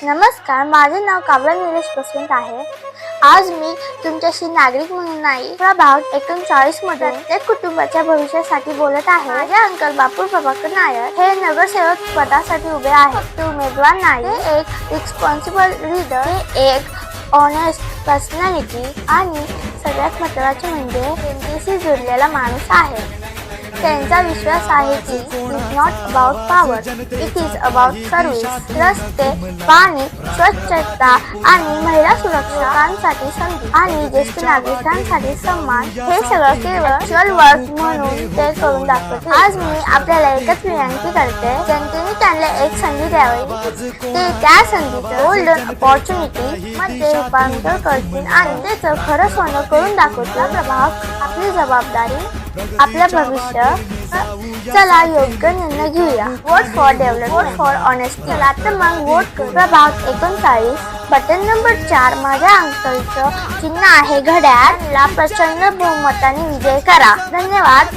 नमस्कार, माझे नाव काव्या निलेश बसवंत आहे। आज मी तुमच्याशी नागरिक म्हणून नाही, प्रभाग 39 मध्ये प्रत्येक कुटुंबाच्या भविष्यासाठी बोलत आहे। माझे अंकल बापू प्रभाकर नायर हे नगरसेवक पदासाठी उभे आहेत। ते उमेदवार नाही, हे एक रिस्पॉन्सिबल लीडर, हे एक ऑनेस्ट पर्सनॅलिटी आणि सगळ्यात महत्त्वाचे म्हणजे जनतेशी जोडलेला माणूस आहे। त्यांचा विश्वास आहे की it is not about power, it is about service. रस्ते, पाणी, स्वच्छता आणि महिला सुरक्षांसाठी संधी आणि ज्येष्ठ नागरिकांसाठी सन्मान, हे सगळं केवळ ॲक्च्युअल वर्क म्हणून ते करून दाखवते। आज मी आपल्याला एकच विनंती करते, जनतेने त्यांना एक संधी द्यावी, ते त्या संधीचं गोल्डन अपॉर्च्युनिटी मध्ये रूपांतर करतील आणि त्याचं खरं सोनं करून दाखवतील। प्रभाग, आपली जबाबदारी, आपलं भविष्य। चला योग्य निर्णय घेऊया। Vote for development, vote for honesty. चला तर मग वोट करू। प्रभाग 39, बटन नंबर 4। माझ्या अंकलचं चिन्ह आहे घड्याळ। प्रचंड बहुमताने विजय करा। धन्यवाद।